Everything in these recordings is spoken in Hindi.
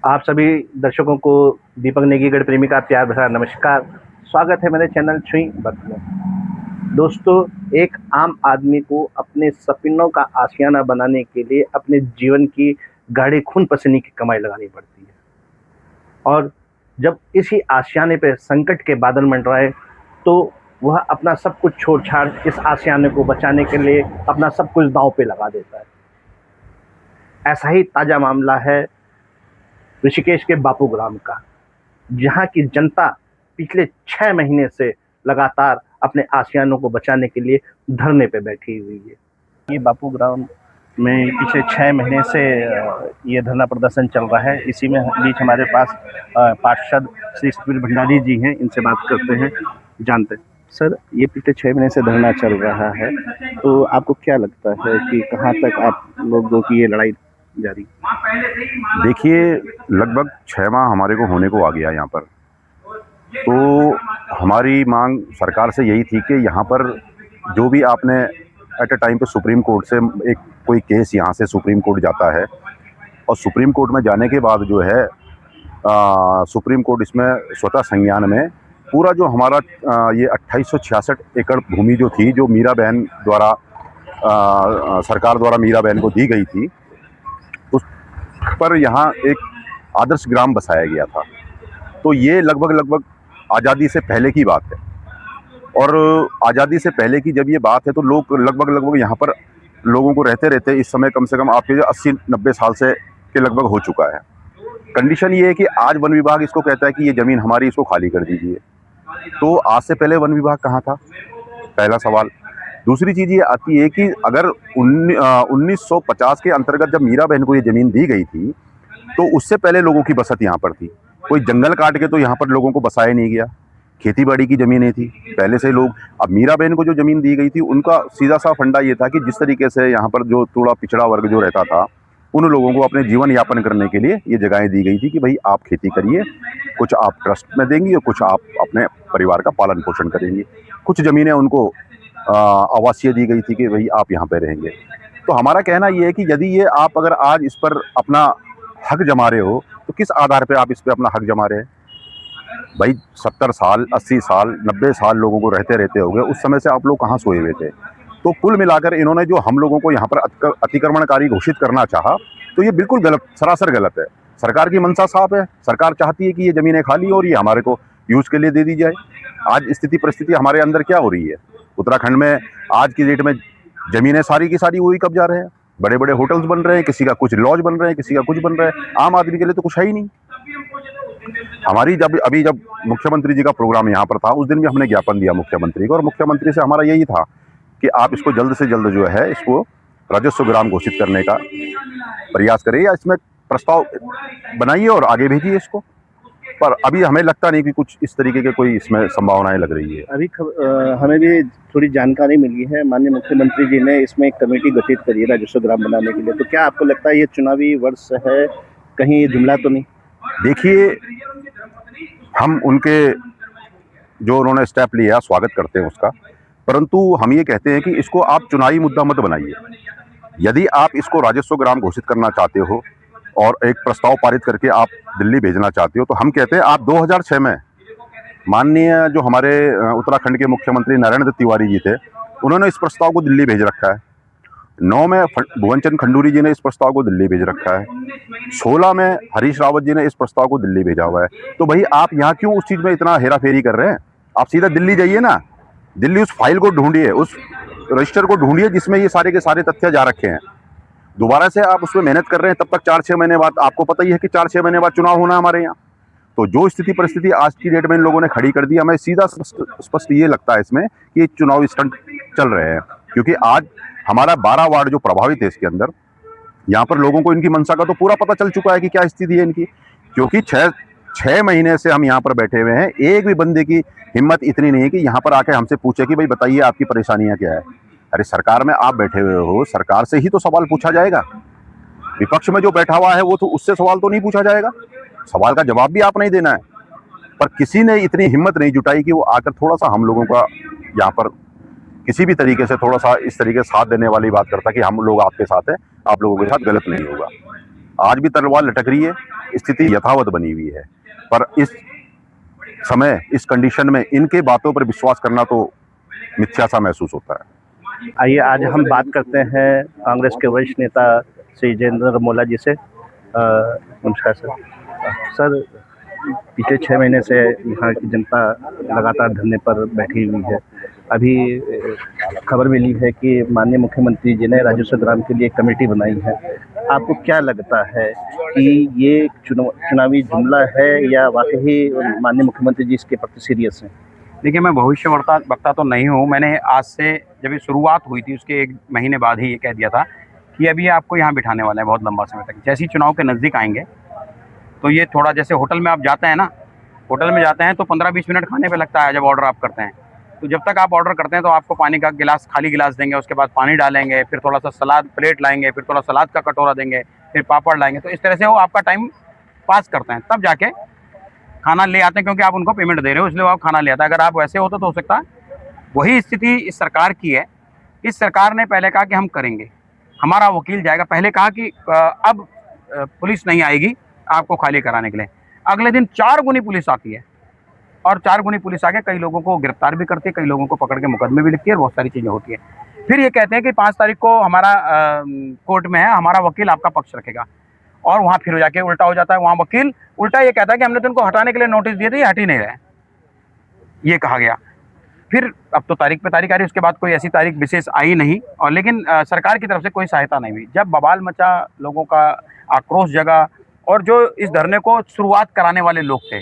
आप सभी दर्शकों को दीपक नेगी गढ़ प्रेमी का प्यार भरा नमस्कार। स्वागत है मेरे चैनल छुई बत में। दोस्तों, एक आम आदमी को अपने सपनों का आशियाना बनाने के लिए अपने जीवन की गाढ़े खून पसीने की कमाई लगानी पड़ती है। और जब इसी आशियाने पे संकट के बादल मंडराए तो वह अपना सब कुछ छोड़ छाड़ इस आशियाने को बचाने के लिए अपना सब कुछ दांव पे लगा देता है। ऐसा ही ताज़ा मामला है ऋषिकेश के बापू ग्राम का, जहाँ की जनता पिछले 6 महीने से लगातार अपने आशियानों को बचाने के लिए धरने पे बैठी हुई है। ये बापू ग्राम में पिछले 6 महीने से ये धरना प्रदर्शन चल रहा है। इसी में बीच हमारे पास पार्षद श्री सुधीर भंडारी जी हैं, इनसे बात करते हैं, जानते हैं। सर, ये पिछले 6 महीने से धरना चल रहा है, तो आपको क्या लगता है कि कहाँ तक आप लोगों की ये लड़ाई जारी? देखिए, लगभग 6 माह हमारे को होने को आ गया यहाँ पर। तो हमारी मांग सरकार से यही थी कि यहाँ पर जो भी आपने एट अ टाइम पे सुप्रीम कोर्ट से एक कोई केस यहाँ से सुप्रीम कोर्ट जाता है और सुप्रीम कोर्ट में जाने के बाद जो है सुप्रीम कोर्ट इसमें स्वतः संज्ञान में पूरा जो हमारा ये 2866 एकड़ भूमि जो थी, जो मीरा बहन द्वारा सरकार द्वारा मीरा बहन को दी गई थी, उस पर यहाँ एक आदर्श ग्राम बसाया गया था। तो ये लगभग आज़ादी से पहले की बात है। और आज़ादी से पहले की जब ये बात है तो लोग लगभग यहाँ पर लोगों को रहते इस समय कम से कम आपके 80-90 साल से के लगभग हो चुका है। कंडीशन ये है कि आज वन विभाग इसको कहता है कि ये ज़मीन हमारी, इसको खाली कर दीजिए। तो आज से पहले वन विभाग कहाँ था? पहला सवाल। दूसरी चीज़ ये आती है कि अगर 1950 के अंतर्गत जब मीरा बहन को ये ज़मीन दी गई थी तो उससे पहले लोगों की बसत यहाँ पर थी। कोई जंगल काट के तो यहाँ पर लोगों को बसाया नहीं गया। खेती बाड़ी की ज़मीनें थी पहले से लोग। अब मीरा बहन को जो ज़मीन दी गई थी उनका सीधा सा फंडा ये था कि जिस तरीके से यहाँ पर जो थोड़ा पिछड़ा वर्ग जो रहता था, उन लोगों को अपने जीवन यापन करने के लिए ये जगहें दी गई थी कि भाई आप खेती करिए, कुछ आप ट्रस्ट में देंगी और कुछ आप अपने परिवार का पालन पोषण करेंगी। कुछ ज़मीनें उनको आवासीय दी गई थी कि भाई आप यहाँ पे रहेंगे। तो हमारा कहना ये है कि यदि ये आप अगर आज इस पर अपना हक जमा रहे हो तो किस आधार पे आप इस पे अपना हक जमा रहे हैं? भाई 70 साल, 80 साल, 90 साल लोगों को रहते हो गए, उस समय से आप लोग कहाँ सोए हुए थे? तो कुल मिलाकर इन्होंने जो हम लोगों को यहाँ पर अतिक्रमणकारी घोषित करना चाहा, तो ये बिल्कुल गलत, सरासर गलत है। सरकार की मंशा साफ है, सरकार चाहती है कि ये ज़मीनें खाली हो और ये हमारे को यूज़ के लिए दे दी जाए। आज स्थिति परिस्थिति हमारे अंदर क्या हो रही है? उत्तराखंड में आज की डेट में ज़मीनें सारी की सारी वही कब्जा रहे हैं। बड़े बड़े होटल्स बन रहे हैं, किसी का कुछ लॉज बन रहे हैं, किसी का कुछ बन रहा है। आम आदमी के लिए तो कुछ है ही नहीं। हमारी जब मुख्यमंत्री जी का प्रोग्राम यहाँ पर था, उस दिन भी हमने ज्ञापन दिया मुख्यमंत्री को, और मुख्यमंत्री से हमारा यही था कि आप इसको जल्द से जल्द जो है इसको राजस्व ग्राम घोषित करने का प्रयास करिए या इसमें प्रस्ताव बनाइए और आगे भेजिए इसको। पर अभी हमें लगता नहीं कि कुछ इस तरीके के कोई इसमें संभावनाएं लग रही है। अभी हमें भी थोड़ी जानकारी मिली है, माननीय मुख्यमंत्री जी ने इसमें एक कमेटी गठित करी है राजस्व ग्राम बनाने के लिए। तो क्या आपको लगता है ये चुनावी वर्ष है, कहीं जुमला तो नहीं? देखिए, हम उनके जो उन्होंने स्टेप लिया स्वागत करते हैं उसका, परंतु हम ये कहते हैं कि इसको आप चुनावी मुद्दा मत बनाइए। यदि आप इसको राजस्व ग्राम घोषित करना चाहते हो और एक प्रस्ताव पारित करके आप दिल्ली भेजना चाहते हो, तो हम कहते हैं आप 2006 में माननीय जो हमारे उत्तराखंड के मुख्यमंत्री नरेंद्र दत्त तिवारी जी थे, उन्होंने इस प्रस्ताव को दिल्ली भेज रखा है। 9 में भुवन चंद खंडूरी जी ने इस प्रस्ताव को दिल्ली भेज रखा है। 16 में हरीश रावत जी ने इस प्रस्ताव को दिल्ली भेजा हुआ है। तो भाई आप यहाँ क्यों उस चीज़ में इतना हेरा फेरी कर रहे हैं? आप सीधा दिल्ली जाइए ना, दिल्ली उस फाइल को ढूंढिए, उस रजिस्टर को ढूंढिए जिसमें ये सारे के सारे तथ्य जा रखे हैं। दोबारा से आप उसमें मेहनत कर रहे हैं, तब तक 4-6 महीने बाद, आपको पता ही है कि 4-6 महीने बाद चुनाव होना है हमारे यहाँ। तो जो स्थिति परिस्थिति आज की डेट में इन लोगों ने खड़ी कर दी, हमें सीधा स्पष्ट ये लगता है इसमें कि चुनावी स्टंट चल रहे हैं। क्योंकि आज हमारा 12 वार्ड जो प्रभावित है इसके अंदर, यहाँ पर लोगों को इनकी मंशा का तो पूरा पता चल चुका है कि क्या स्थिति है इनकी। क्योंकि 6 महीने से हम यहाँ पर बैठे हुए हैं, एक भी बंदे की हिम्मत इतनी नहीं है कि यहाँ पर आके हमसे पूछे कि भाई बताइए आपकी परेशानियाँ क्या है। अरे सरकार में आप बैठे हुए हो, सरकार से ही तो सवाल पूछा जाएगा। विपक्ष में जो बैठा हुआ है वो तो उससे सवाल तो नहीं पूछा जाएगा, सवाल का जवाब भी आप नहीं देना है। पर किसी ने इतनी हिम्मत नहीं जुटाई कि वो आकर थोड़ा सा हम लोगों का यहाँ पर किसी भी तरीके से थोड़ा सा इस तरीके से साथ देने वाली बात करता कि हम लोग आपके साथ हैं, आप लोगों के साथ गलत नहीं होगा। आज भी तलवार लटक रही है, स्थिति यथावत बनी हुई है। पर इस समय, इस कंडीशन में इनके बातों पर विश्वास करना तो मिथ्या सा महसूस होता है। आइए आज हम बात करते हैं कांग्रेस के वरिष्ठ नेता श्री जयेंद्र मोला जी से। नमस्कार सर। सर, पिछले 6 महीने से यहाँ की जनता लगातार धरने पर बैठी हुई है। अभी खबर मिली है कि माननीय मुख्यमंत्री जी ने राजस्व ग्राम के लिए एक कमेटी बनाई है। आपको क्या लगता है कि ये चुनावी जुमला है या वाकई माननीय मुख्यमंत्री जी इसके प्रति सीरियस हैं? देखिए, मैं भविष्य वक्ता तो नहीं हूँ। मैंने आज से जब ये शुरुआत हुई थी उसके 1 महीने बाद ही ये कह दिया था कि अभी आपको यहाँ बिठाने वाले हैं बहुत लंबा समय तक। जैसे ही चुनाव के नज़दीक आएंगे तो ये थोड़ा, जैसे होटल में आप जाते हैं ना, होटल में जाते हैं तो 15-20 मिनट खाने पे लगता है जब ऑर्डर आप करते हैं। तो जब तक आप ऑर्डर करते हैं तो आपको पानी का गिलास, खाली गिलास देंगे, उसके बाद पानी डालेंगे, फिर थोड़ा सा सलाद प्लेट लाएंगे, फिर थोड़ा सलाद का कटोरा देंगे, फिर पापड़ लाएंगे। तो इस तरह से वो आपका टाइम पास करते हैं, तब जाके खाना ले आते हैं, क्योंकि आप उनको पेमेंट दे रहे हो इसलिए वो आप खाना ले आते हैं। अगर आप वैसे होते तो हो सकता है वही स्थिति इस सरकार की है। इस सरकार ने पहले कहा कि हम करेंगे, हमारा वकील जाएगा। पहले कहा कि अब पुलिस नहीं आएगी आपको खाली कराने के लिए। अगले दिन 4 गुनी पुलिस आती है और 4 गुनी पुलिस आके कई लोगों को गिरफ्तार भी करती है, कई लोगों को पकड़ के मुकदमे भी लिखती है और बहुत सारी चीज़ें होती है। फिर ये कहते हैं कि 5 तारीख को हमारा कोर्ट में है, हमारा वकील आपका पक्ष रखेगा, और वहाँ फिर जाके उल्टा हो जाता है। वहाँ वकील उल्टा ये कहता है कि हमने तो उनको हटाने के लिए नोटिस दिए थे, ये हट ही नहीं रहे, ये कहा गया। फिर अब तो तारीख पे तारीख आ रही, उसके बाद कोई ऐसी तारीख विशेष आई नहीं, और लेकिन सरकार की तरफ से कोई सहायता नहीं हुई। जब बवाल मचा, लोगों का आक्रोश जगा, और जो इस धरने को शुरुआत कराने वाले लोग थे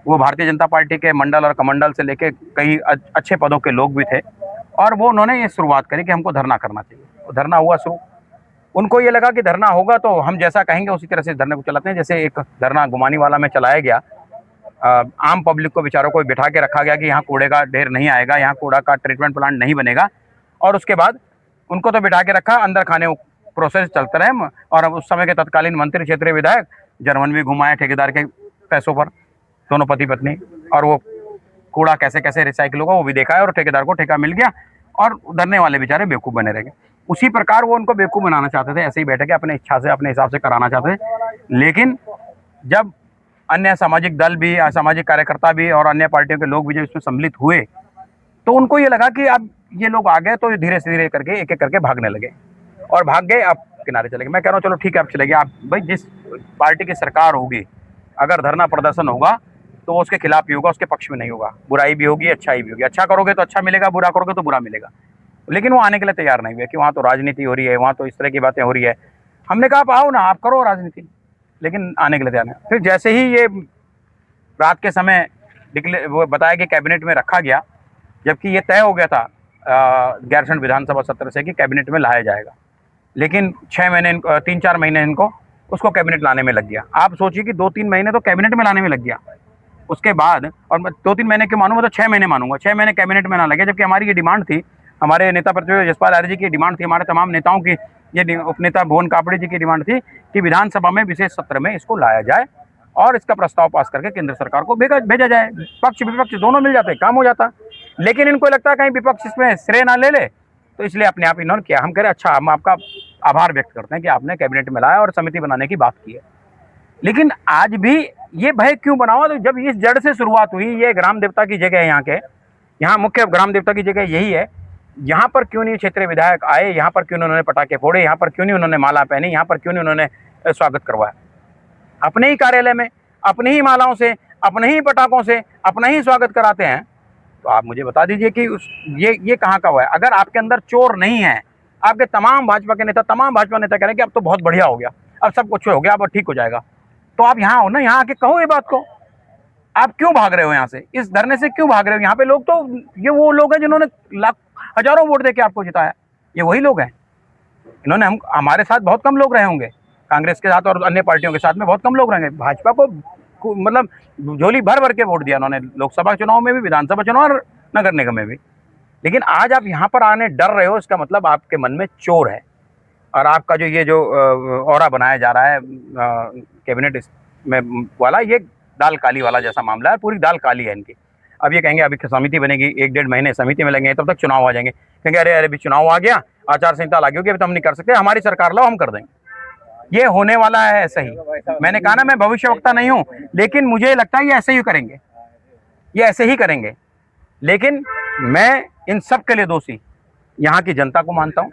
वो भारतीय जनता पार्टी के मंडल और कमंडल से लेके कई अच्छे पदों के लोग भी थे, और वो उन्होंने ये शुरुआत करी कि हमको धरना करना चाहिए। धरना हुआ शुरू। उनको ये लगा कि धरना होगा तो हम जैसा कहेंगे उसी तरह से धरने को चलाते हैं। जैसे एक धरना गुमानी वाला में चलाया गया, आम पब्लिक को, बेचारों को बिठा के रखा गया कि यहाँ कूड़े का ढेर नहीं आएगा, यहाँ कूड़ा का ट्रीटमेंट प्लांट नहीं बनेगा, और उसके बाद उनको तो बिठा के रखा, अंदर खाने प्रोसेस चलते रहे। और अब उस समय के तत्कालीन मंत्री, क्षेत्रीय विधायक जर्मन भी घुमाए ठेकेदार के पैसों पर, दोनों पति पत्नी, और वो कूड़ा कैसे कैसे रिसाइकिल होगा वो भी देखा है, और ठेकेदार को ठेका मिल गया, और धरने वाले बेचारे बेवकूफ़ बने रह गए। उसी प्रकार वो उनको बेवकूफ़ बनाना चाहते थे, ऐसे ही बैठ के अपने इच्छा से, अपने हिसाब से कराना चाहते थे। लेकिन जब अन्य सामाजिक दल भी, सामाजिक कार्यकर्ता भी और अन्य पार्टियों के लोग भी जब इसमें सम्मिलित हुए, तो उनको ये लगा कि अब ये लोग आ गए तो धीरे से धीरे करके एक एक करके भागने लगे, और भाग गए, अब किनारे चले गए। मैं कह रहा हूँ चलो ठीक है, अब चले गए। आप भाई, जिस पार्टी की सरकार होगी, अगर धरना प्रदर्शन होगा तो वो उसके खिलाफ ही होगा, उसके पक्ष में नहीं होगा। बुराई भी होगी, अच्छाई भी होगी। अच्छा करोगे तो अच्छा मिलेगा, बुरा करोगे तो बुरा मिलेगा। लेकिन वो आने के लिए तैयार नहीं हुए कि वहाँ तो राजनीति हो रही है, वहाँ तो इस तरह की बातें हो रही है। हमने कहा आप आओ ना, आप करो राजनीति, लेकिन आने के लिए तैयार नहीं। फिर जैसे ही ये रात के समय वो बताया कि कैबिनेट में रखा गया, जबकि ये तय हो गया था गैरसैंण विधानसभा सत्र से कि कैबिनेट में लाया जाएगा, लेकिन 6 महीने, 3-4 महीने इनको उसको कैबिनेट लाने में लग गया। आप सोचिए कि 2-3 महीने तो कैबिनेट में लाने में लग गया। उसके बाद, और मैं 2-3 महीने क्यों मानूंगा, तो 6 महीने मानूंगा, 6 महीने कैबिनेट में ना लगे। जबकि हमारी ये डिमांड थी, हमारे नेता प्रतिपक्ष जसपाल आर्य जी की डिमांड थी, हमारे तमाम नेताओं की, ये उपनेता भुवन कापड़ी जी की डिमांड थी कि विधानसभा में विशेष सत्र में इसको लाया जाए और इसका प्रस्ताव पास करके केंद्र सरकार को भेजा जाए। पक्ष विपक्ष दोनों मिल जाते, काम हो जाता। लेकिन इनको लगता है कहीं विपक्ष इसमें श्रेय ना ले ले, तो इसलिए अपने आप इन्होंने किया। हम कह रहे अच्छा, हम आपका आभार व्यक्त करते हैं कि आपने कैबिनेट में लाया और समिति बनाने की बात की है। लेकिन आज भी ये भय क्यों बना हुआ? तो जब इस जड़ से शुरुआत हुई, ये ग्राम देवता की जगह है, यहाँ मुख्य ग्राम देवता की जगह यही है, यहाँ पर क्यों नहीं क्षेत्रीय विधायक आए? यहाँ पर क्यों नहीं उन्होंने पटाखे फोड़े? यहाँ पर क्यों नहीं उन्होंने माला पहनी? यहाँ पर क्यों नहीं उन्होंने स्वागत करवाया? अपने ही कार्यालय में, अपनी ही मालाओं से, अपने ही पटाखों से अपना ही स्वागत कराते हैं। तो आप मुझे बता दीजिए कि ये कहाँ का हुआ है? अगर आपके अंदर चोर नहीं है, आपके तमाम भाजपा नेता कह रहे हैं कि अब तो बहुत बढ़िया हो गया, अब सब कुछ हो गया, अब ठीक हो जाएगा, तो आप यहाँ हो ना, यहाँ आके कहो ये बात को। आप क्यों भाग रहे हो यहाँ से? इस धरने से क्यों भाग रहे हो? यहाँ पे लोग तो, ये वो लोग हैं जिन्होंने हजारों वोट देके आपको जिताया, ये वही लोग हैं। इन्होंने हमारे साथ बहुत कम लोग रहे होंगे, कांग्रेस के साथ और अन्य पार्टियों के साथ में बहुत कम लोग रहेंगे। भाजपा को मतलब झोली भर भर के वोट दिया उन्होंने, लोकसभा चुनाव में भी, विधानसभा चुनाव और नगर निगम में भी। लेकिन आज आप यहाँ पर आने डर रहे हो, इसका मतलब आपके मन में चोर है। और आपका जो ऑरा बनाया जा रहा है कैबिनेट में वाला, ये दाल काली वाला जैसा मामला है, पूरी दाल काली है इनकी। अब ये कहेंगे अभी समिति बनेगी, 1-1.5 महीने समिति में लगेंगे, तब तक चुनाव आ जाएंगे। कहेंगे अरे अभी चुनाव आ गया, आचार संहिता लागू होगी, अभी तो हम नहीं कर सकते, हमारी सरकार लाओ, हम कर देंगे। ये होने वाला है ऐसा ही। मैंने कहा ना, मैं भविष्यवक्ता नहीं हूं, लेकिन मुझे लगता है ये ऐसे ही करेंगे, ये ऐसे ही करेंगे। लेकिन मैं इन सब के लिए दोषी यहाँ की जनता को मानता हूँ।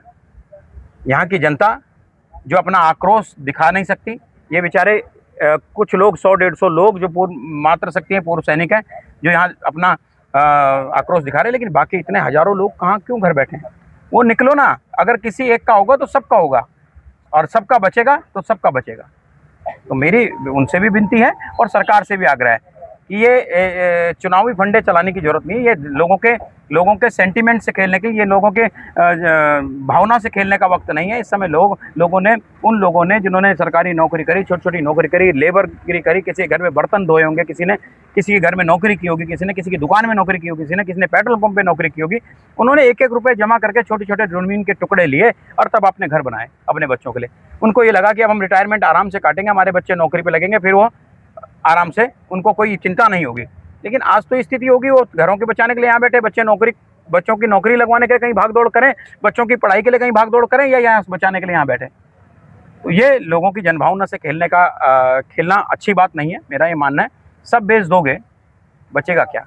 यहाँ की जनता जो अपना आक्रोश दिखा नहीं सकती, ये बेचारे कुछ लोग 100-150 लोग जो पूर्व मात्र शक्ति हैं, पूर्व सैनिक हैं, जो यहाँ अपना आक्रोश दिखा रहे हैं, लेकिन बाकी इतने हजारों लोग कहाँ क्यों घर बैठे हैं? वो निकलो ना। अगर किसी एक का होगा तो सबका होगा, और सबका बचेगा तो सबका बचेगा। तो मेरी उनसे भी विनती है और सरकार से भी आग्रह है कि ये चुनावी फंडे चलाने की जरूरत नहीं है। ये लोगों के सेंटिमेंट से खेलने की, ये लोगों के भावना से खेलने का वक्त नहीं है। इस समय उन लोगों ने जिन्होंने सरकारी नौकरी करी, छोटी छोटी नौकरी करी, लेबरगिरी करी, किसी के घर में बर्तन धोए होंगे, किसी ने किसी के घर में नौकरी की होगी, किसी ने किसी की दुकान में नौकरी की होगी, किसी ने पेट्रोल पंप पे नौकरी की होगी। उन्होंने 1-1 रुपये जमा करके छोटे छोटे ज़मीन के टुकड़े लिए और तब अपने घर बनाए अपने बच्चों के लिए। उनको ये लगा कि अब हम रिटायरमेंट आराम से काटेंगे, हमारे बच्चे नौकरी पे लगेंगे, फिर वो आराम से, उनको कोई चिंता नहीं होगी। लेकिन आज तो स्थिति होगी, वो घरों के बचाने के लिए यहाँ बैठे, बच्चों की नौकरी लगवाने के लिए कहीं भाग दौड़ करें, बच्चों की पढ़ाई के लिए कहीं भाग दौड़ करें, या यहाँ बचाने के लिए यहाँ बैठे। तो ये लोगों की जनभावना से खेलना अच्छी बात नहीं है, मेरा ये मानना है। सब बेच दोगे, बचेगा क्या?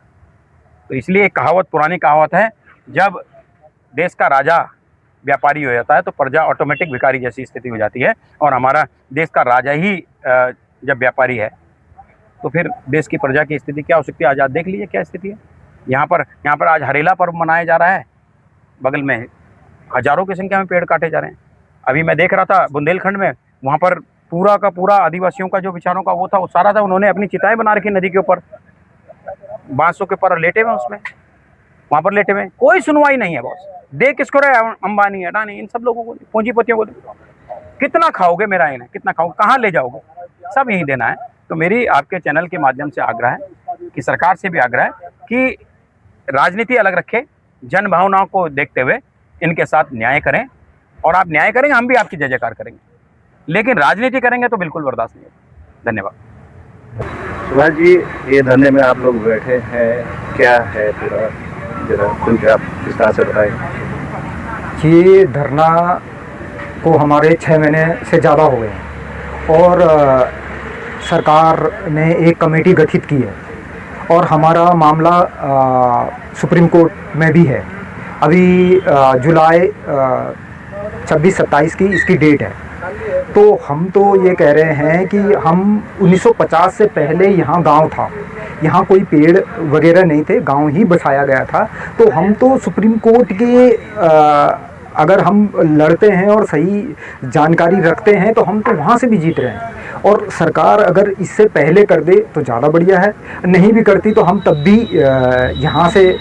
तो इसलिए एक कहावत, पुरानी कहावत है, जब देश का राजा व्यापारी हो जाता है तो प्रजा ऑटोमेटिक भिखारी जैसी स्थिति हो जाती है। और हमारा देश का राजा ही जब व्यापारी है तो फिर देश की प्रजा की स्थिति क्या हो सकती है? आज आप देख लीजिए क्या स्थिति है। यहाँ पर आज हरेला पर्व मनाया जा रहा है, बगल में हजारों की संख्या में पेड़ काटे जा रहे हैं। अभी मैं देख रहा था बुंदेलखंड में, वहाँ पर पूरा का पूरा आदिवासियों का जो विचारों का वो था, वो सारा था, उन्होंने अपनी चिताएं बना रखी नदी के ऊपर, बांसों के ऊपर लेटे हुए, उसमें वहाँ पर लेटे हुए। कोई सुनवाई नहीं है बॉस। दे किसको रहे? अंबानी, अडानी, इन सब लोगों को, पूंजीपतियों को। कितना खाओगे मेरा इन्हें? कितना खाओगे? कहाँ ले जाओगे? सब यहीं देना है। तो मेरी आपके चैनल के माध्यम से आग्रह है कि सरकार से भी आग्रह है कि राजनीति अलग रखे, जन भावनाओं को देखते हुए इनके साथ न्याय करें। और आप न्याय करेंगे, हम भी आपकी जय जयकार करेंगे, लेकिन राजनीति करेंगे तो बिल्कुल बर्दाश्त नहीं होगा। धन्यवाद। सुभाष जी, ये धरने में आप लोग बैठे हैं, क्या है पूरा, जरा खुल के आप विस्तार से बताएं। ये धरना को हमारे 6 महीने से ज़्यादा हो गए हैं और सरकार ने एक कमेटी गठित की है और हमारा मामला सुप्रीम कोर्ट में भी है। अभी जुलाई 26-27 की इसकी डेट है। तो हम तो ये कह रहे हैं कि हम 1950 से पहले यहाँ गांव था, यहाँ कोई पेड़ वगैरह नहीं थे, गांव ही बसाया गया था। तो हम तो सुप्रीम कोर्ट के अगर हम लड़ते हैं और सही जानकारी रखते हैं तो हम तो वहाँ से भी जीत रहे हैं। और सरकार अगर इससे पहले कर दे तो ज़्यादा बढ़िया है, नहीं भी करती तो हम तब भी यहाँ से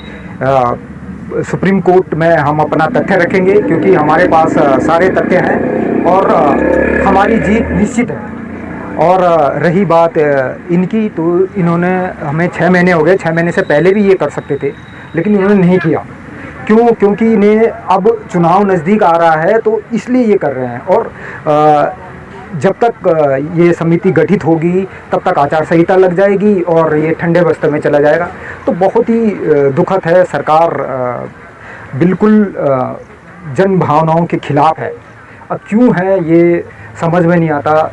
सुप्रीम कोर्ट में हम अपना तथ्य रखेंगे, क्योंकि हमारे पास सारे तथ्य हैं और हमारी जीत निश्चित है। और रही बात इनकी, तो इन्होंने हमें 6 महीने हो गए, 6 महीने से पहले भी ये कर सकते थे, लेकिन इन्होंने नहीं किया। क्यों? क्योंकि इन्हें अब चुनाव नज़दीक आ रहा है तो इसलिए ये कर रहे हैं। और जब तक ये समिति गठित होगी तब तक आचार संहिता लग जाएगी और ये ठंडे बस्ते में चला जाएगा। तो बहुत ही दुखद है। सरकार बिल्कुल जन भावनाओं के खिलाफ है। अब क्यों है ये समझ में नहीं आता,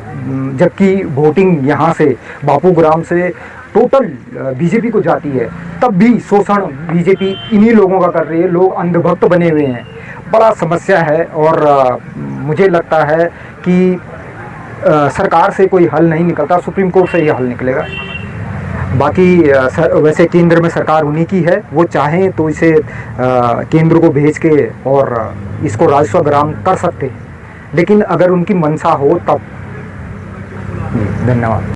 जबकि वोटिंग यहाँ से बापूग्राम से टोटल बीजेपी को जाती है, तब भी शोषण बीजेपी इन्हीं लोगों का कर रही है। लोग अंधभक्त बने हुए हैं, बड़ा समस्या है। और मुझे लगता है कि सरकार से कोई हल नहीं निकलता, सुप्रीम कोर्ट से ही हल निकलेगा। बाकी वैसे केंद्र में सरकार उन्हीं की है, वो चाहें तो इसे केंद्र को भेज के और इसको राजस्व ग्राम कर सकते हैं, लेकिन अगर उनकी मंशा हो तब। धन्यवाद।